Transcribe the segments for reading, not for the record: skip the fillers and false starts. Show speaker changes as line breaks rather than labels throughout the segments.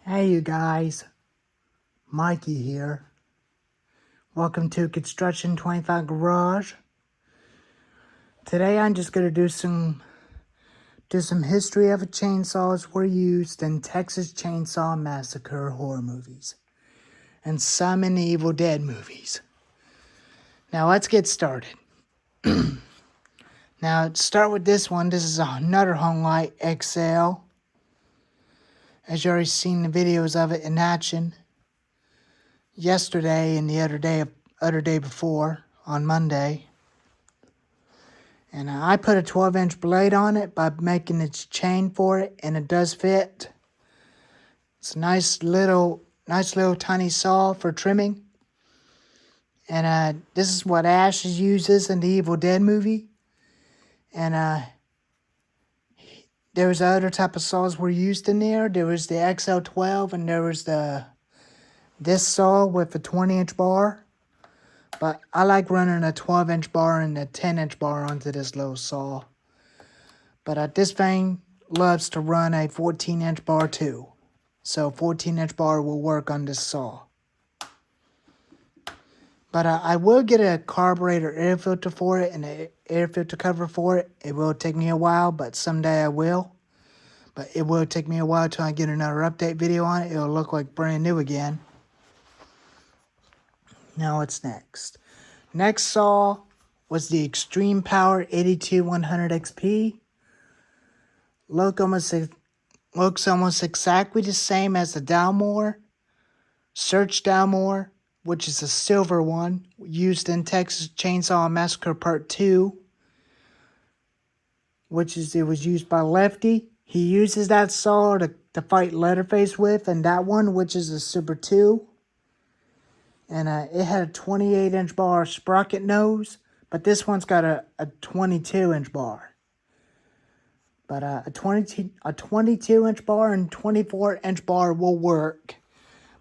Hey you guys, Mikey here. Welcome to Construction 25 Garage. Today I'm just gonna do some history of chainsaws were used in Texas Chainsaw Massacre horror movies and some in the Evil Dead movies. Now let's get started. Now start with this one. This is another Home XL. As you already seen the videos of it in action yesterday and the other day before on Monday. And I put a 12-inch blade on it by making its chain for it, and it does fit. It's a nice little tiny saw for trimming. And this is what Ash uses in the Evil Dead movie. And there was other type of saws were used in there. There was the XL12, and there was this saw with a 20-inch bar. But I like running a 12-inch bar and a 10-inch bar onto this little saw. But this thing loves to run a 14-inch bar too. So 14-inch bar will work on this saw. But I will get a carburetor air filter for it and an air filter cover for it. It will take me a while, but someday I will. But it will take me a while till I get another update video on it. It'll look like brand new again. Now what's next? Next saw was the Extreme Power 82100 XP. Looks almost exactly the same as the Dalmore. Search Dalmore, which is a silver one, used in Texas Chainsaw Massacre Part 2. It was used by Lefty. He uses that saw to fight Leatherface with, and that one, which is a Super 2. And it had a 28-inch bar sprocket nose, but this one's got a 22-inch bar. But a 22-inch bar and 24-inch bar will work.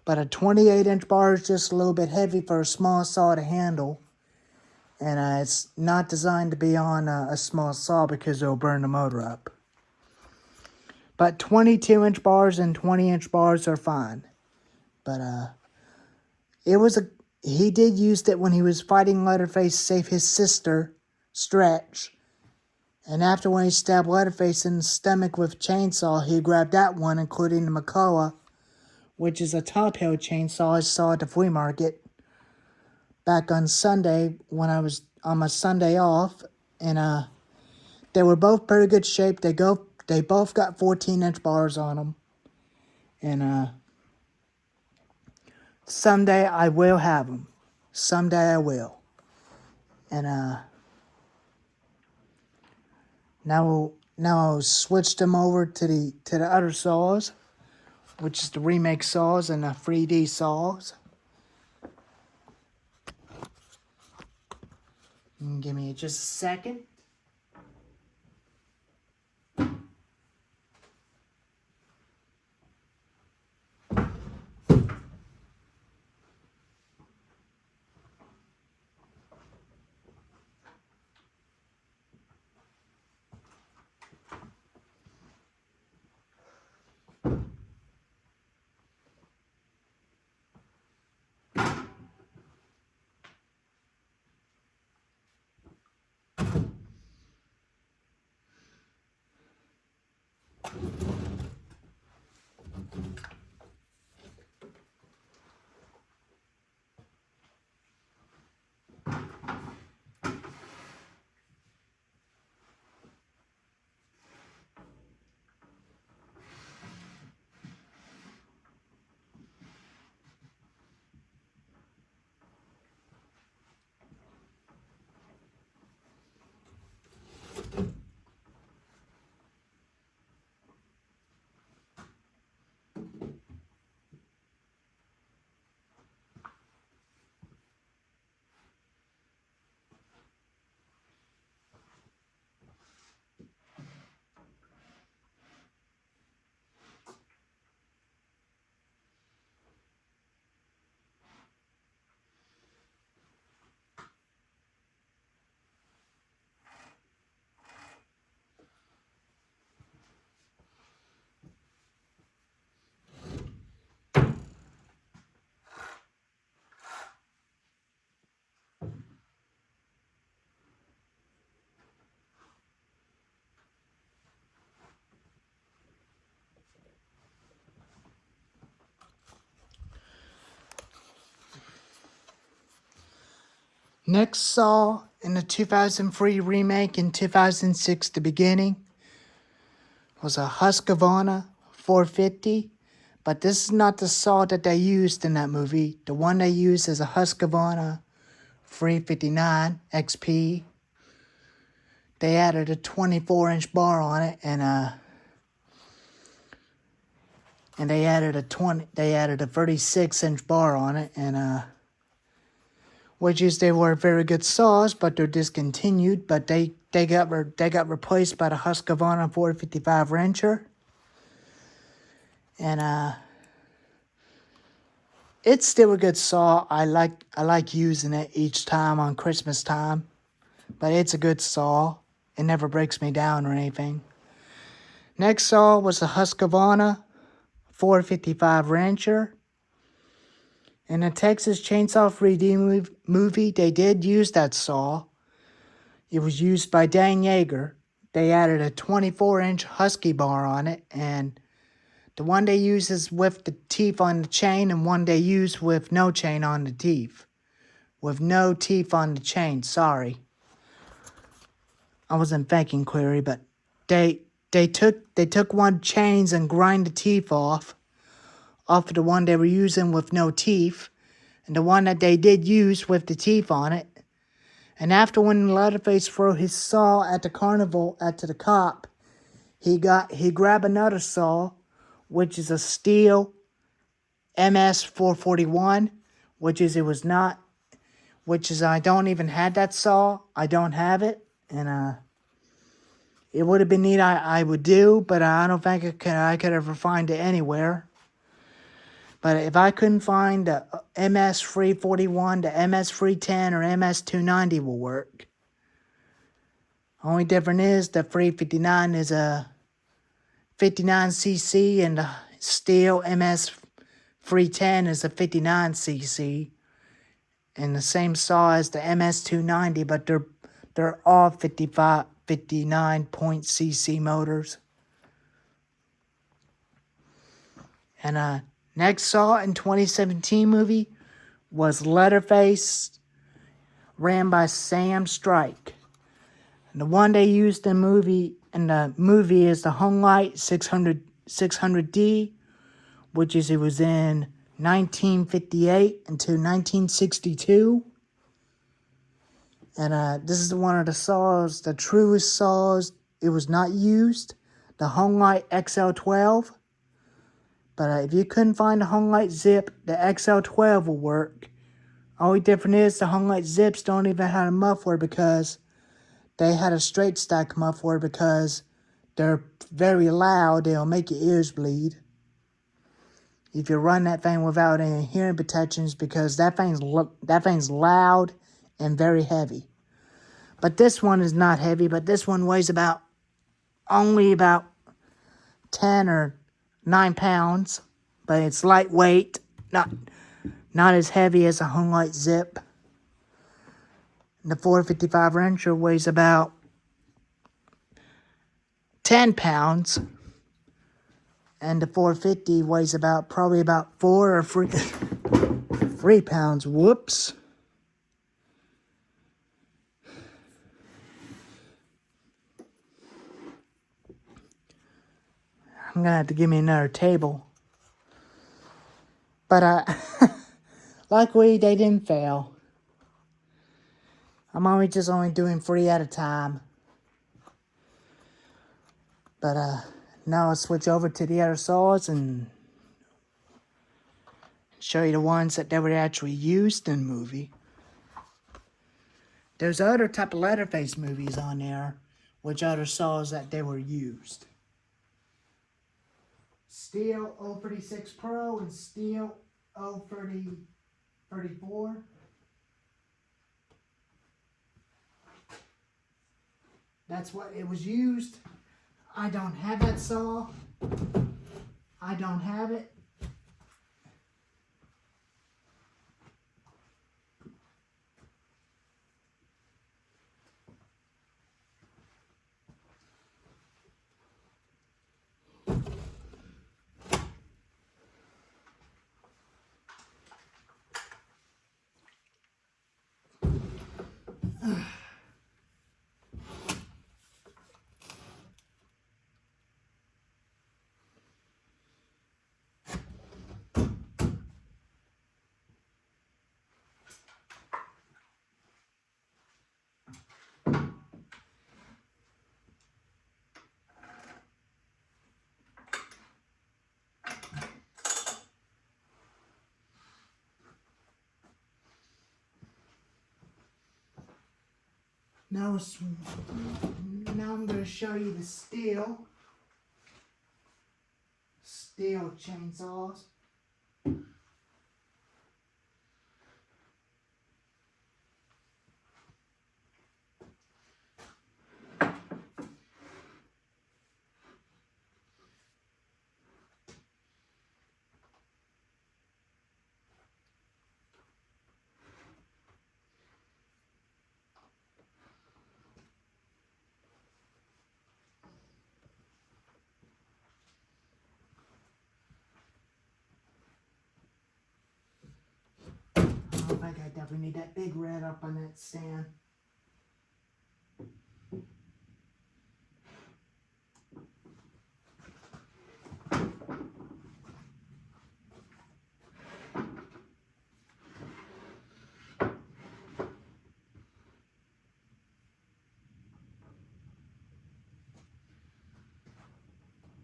But a 28-inch bar is just a little bit heavy for a small saw to handle. And it's not designed to be on a small saw because it'll burn the motor up. But 22-inch bars and 20-inch bars are fine. But he did use it when he was fighting Leatherface to save his sister, Stretch. And after when he stabbed Leatherface in the stomach with a chainsaw, he grabbed that one, including the McCullough, which is a top-hill chainsaw I saw at the flea market back on Sunday when I was on my Sunday off. And they were both pretty good shape. They both got 14-inch bars on them. And someday I will have them. Someday I will. And now I'll switch them over to the other saws, which is the remake saws and the 3D saws. Give me just a second. Next saw in the 2003 remake in 2006, the beginning, was a Husqvarna 450. But this is not the saw that they used in that movie. The one they used is a Husqvarna 359 XP. They added a 24-inch bar on it, and they added a 36-inch bar on it, and which is they were very good saws, but they're discontinued. But they got replaced by the Husqvarna 455 wrencher, and it's still a good saw. I like using it each time on Christmas time, but it's a good saw. It never breaks me down or anything. Next saw was the Husqvarna 455 wrencher. In the Texas Chainsaw 3D movie, they did use that saw. It was used by Dan Yeager. They added a 24-inch Husky bar on it, and the one they use is with the teeth on the chain, and one they use with no chain on the teeth. With no teeth on the chain, sorry. I wasn't thinking clearly, but they took one chains and grind the teeth off of the one they were using with no teeth, and the one that they did use with the teeth on it. And after when Leatherface threw his saw at the carnival to the cop, he grabbed another saw, which is a steel MS 441, I don't even have that saw. I don't have it, and it would have been neat. I would do, but I don't think I could ever find it anywhere. But if I couldn't find the MS 341, the MS 310, or MS 290 will work. Only difference is the 359 is a 59cc, and the steel MS 310 is a 59cc. And the same saw as the MS 290, but they're all 59.cc motors. And next saw in 2017 movie was Leatherface, ran by Sam Strike. And the one they used in the movie is the Hunlite 600D, which is it was in 1958 until 1962. And this is one of the saws, the truest saws. It was not used, the Hunlite XL12. But if you couldn't find the Hunlite Zip, the XL12 will work. Only difference is the Hunlite Zips don't even have a muffler, because they had a straight stack muffler, because they're very loud. They'll make your ears bleed if you run that thing without any hearing protections, because that thing's loud and very heavy. But this one is not heavy, but this one weighs only about 10 or 9 pounds, but it's lightweight, not as heavy as a Hunlite Zip. And the 455 wrencher weighs about 10 pounds, and the 450 weighs probably about 4 or 3 pounds. Whoops. I'm gonna have to give me another table. But luckily they didn't fail. I'm only doing 3 at a time. But now I'll switch over to the other saws and show you the ones that they were actually used in the movie. There's other type of Leatherface movies on there, which other saws that they were used. Steel 036 Pro and Steel 034. That's what it was used. I don't have that saw. I don't have it. Now, now I'm going to show you the steel chainsaws. I think I definitely need that big red up on that stand.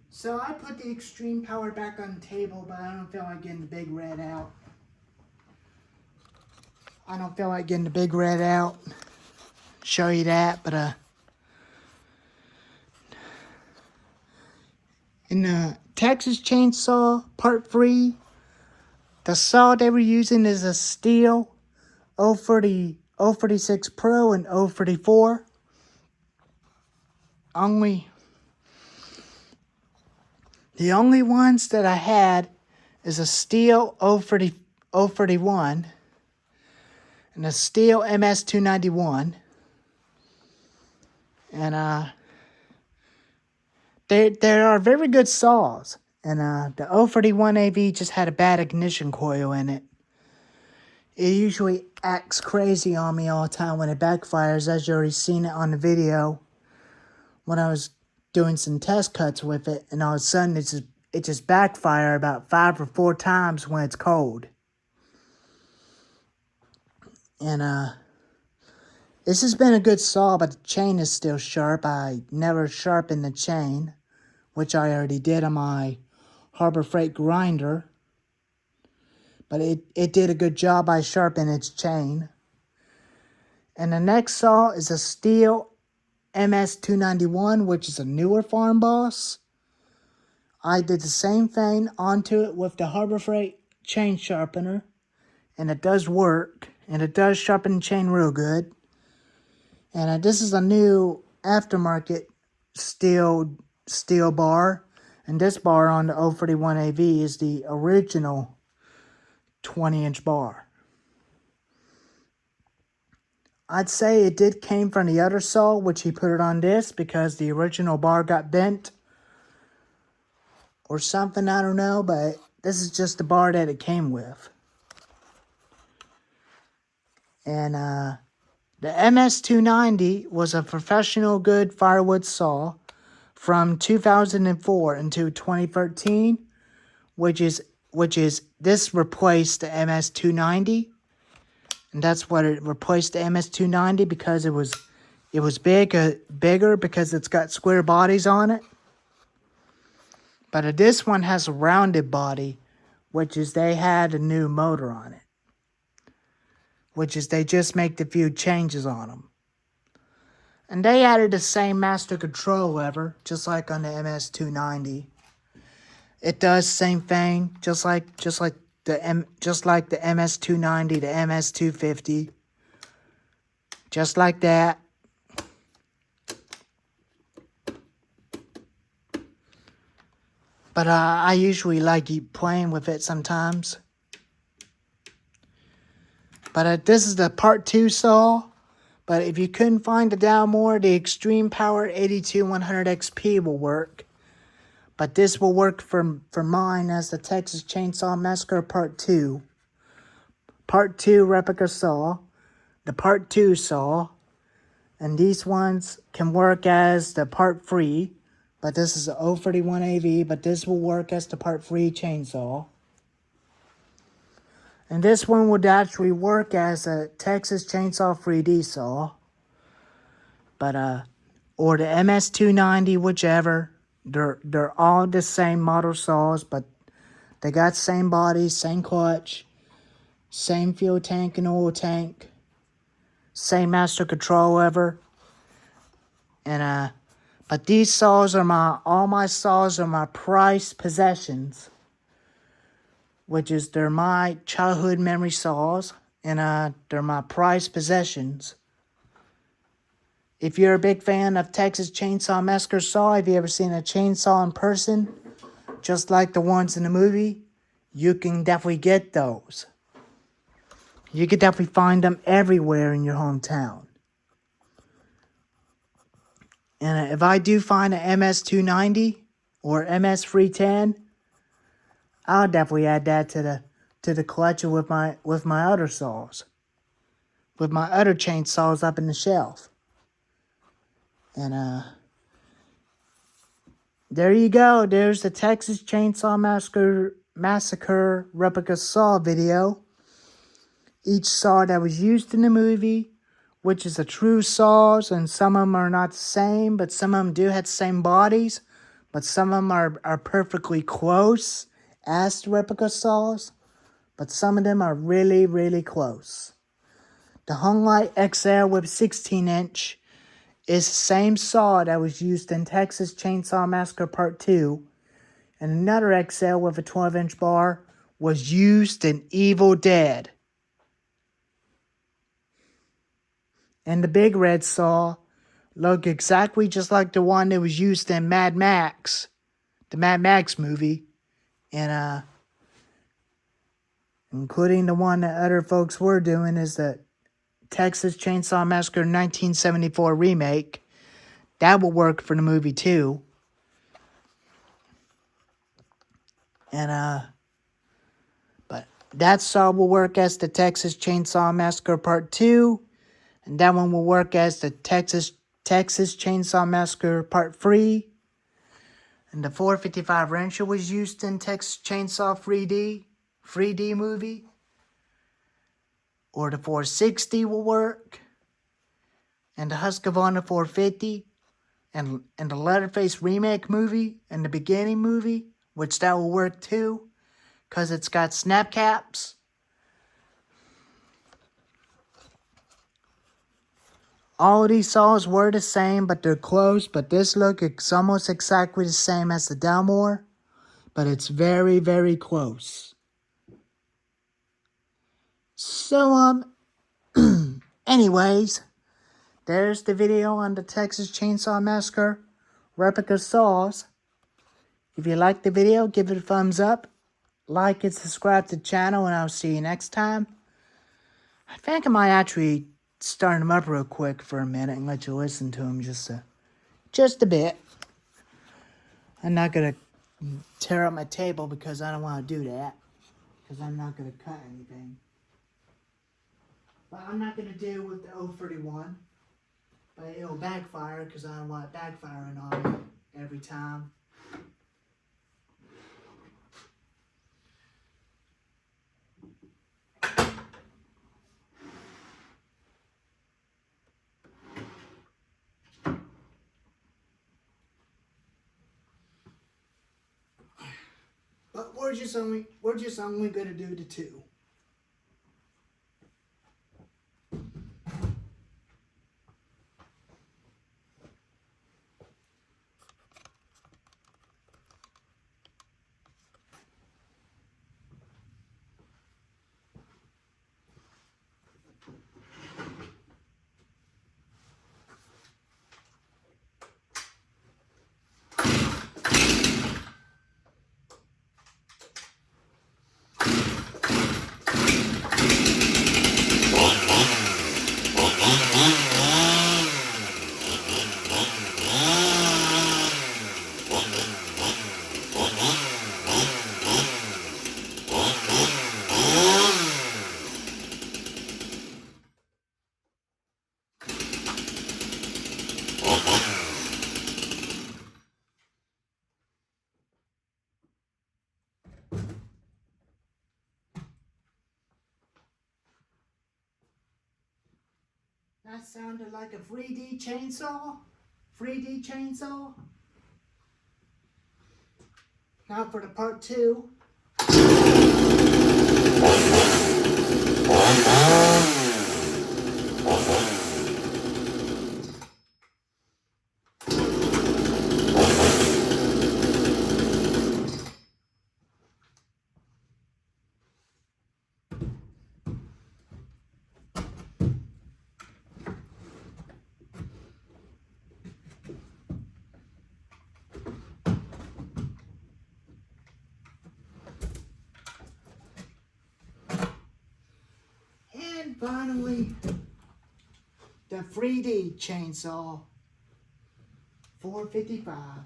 So I put the extreme power back on the table, but I don't feel like getting the big red out. Show you that, but in the Texas Chainsaw Part 3, the saw they were using is a steel 036 Pro and 034. The only ones that I had is a steel 031 and a steel MS291. And they are very good saws. And the 031 AV just had a bad ignition coil in it. It usually acts crazy on me all the time when it backfires, as you already seen it on the video when I was doing some test cuts with it, and all of a sudden it just backfire about 5 or 4 times when it's cold. And this has been a good saw, but the chain is still sharp. I never sharpened the chain, which I already did on my Harbor Freight grinder. But it did a good job by sharpening its chain. And the next saw is a steel MS291, which is a newer Farm Boss. I did the same thing onto it with the Harbor Freight chain sharpener. And it does work. And it does sharpen the chain real good. And this is a new aftermarket steel bar. And this bar on the 031 AV is the original 20-inch bar. I'd say it did came from the other saw, which he put it on this because the original bar got bent or something, I don't know, but this is just the bar that it came with. And the MS290 was a professional good firewood saw from 2004 until 2013, which is this replaced the MS290. And that's what it replaced the MS290 because it was bigger because it's got square bodies on it. But this one has a rounded body, which is they had a new motor on it. Which is they just make the few changes on them. And they added the same master control lever, just like on the MS290. It does same thing, just like the MS290, the MS250. Just like that. But I usually like playing with it sometimes. But this is the part 2 saw. But if you couldn't find the Dalmore, the Extreme Power 82100 XP will work. But this will work for mine as the Texas Chainsaw Massacre Part 2. Part 2 replica saw. The Part 2 saw. And these ones can work as the Part 3. But this is a 031 AV. But this will work as the Part 3 chainsaw. And this one would actually work as a Texas Chainsaw 3D saw. But, or the MS290, whichever. They're all the same model saws, but they got same body, same clutch, same fuel tank and oil tank, same master control lever. And but these saws are all my saws are my prized possessions, which is they're my childhood memory saws, and they're my prized possessions. If you're a big fan of Texas Chainsaw Massacre saw, have you ever seen a chainsaw in person, just like the ones in the movie? You can definitely get those. You can definitely find them everywhere in your hometown. And if I do find an MS-290 or MS-310, I'll definitely add that to the collection with my other saws, with my other chainsaws up in the shelf. And there you go. There's the Texas Chainsaw Massacre replica saw video. Each saw that was used in the movie, which is a true saws, and some of them are not the same, but some of them do have the same bodies, but some of them are perfectly close as the replica saws, but some of them are really, really close. The Hunlight XL with 16-inch is the same saw that was used in Texas Chainsaw Massacre Part 2, and another XL with a 12-inch bar was used in Evil Dead. And the big red saw looked exactly just like the one that was used in Mad Max, the Mad Max movie, and including the one that other folks were doing is the Texas Chainsaw Massacre 1974 remake. That will work for the movie too. And but that saw will work as the Texas Chainsaw Massacre Part 2, and that one will work as the Texas Chainsaw Massacre Part 3. And the 455 wrencher was used in Texas Chainsaw 3D movie. Or the 460 will work. And the Husqvarna 450. And the Leatherface remake movie and the beginning movie, which that will work too, because it's got snap caps. All of these saws were the same, but they're close. But this look is almost exactly the same as the Delmore, but it's very, very close. So, anyways, there's the video on the Texas Chainsaw Massacre replica saws. If you liked the video, give it a thumbs up. Like and subscribe to the channel, and I'll see you next time. I think I might actually start them up real quick for a minute and let you listen to them just a bit. I'm not going to tear up my table because I don't want to do that, because I'm not going to cut anything. But I'm not going to do with the 031, but it'll backfire because I don't want it backfiring on me every time. But we're just only going to do the two. That sounded like a 3D chainsaw. 3D chainsaw. Now for the part 2. finally, the 3D chainsaw, $4.55.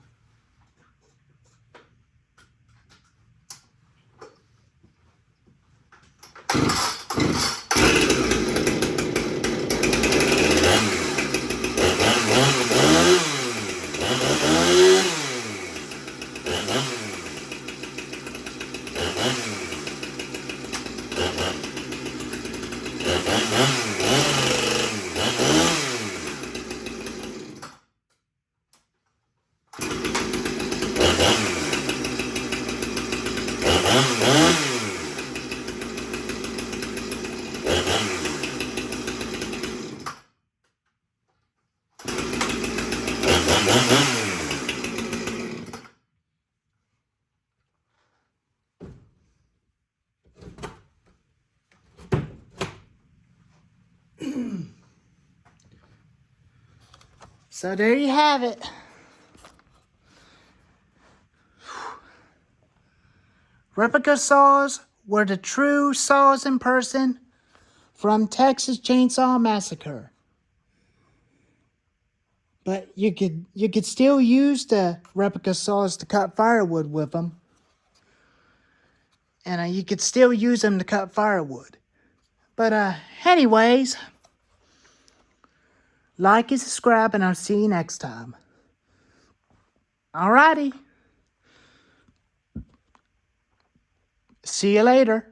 So there you have it. Replica saws were the true saws in person from Texas Chainsaw Massacre. But you could still use the replica saws to cut firewood with them. And you could still use them to cut firewood. But anyways, like and subscribe, and I'll see you next time. Alrighty. See you later.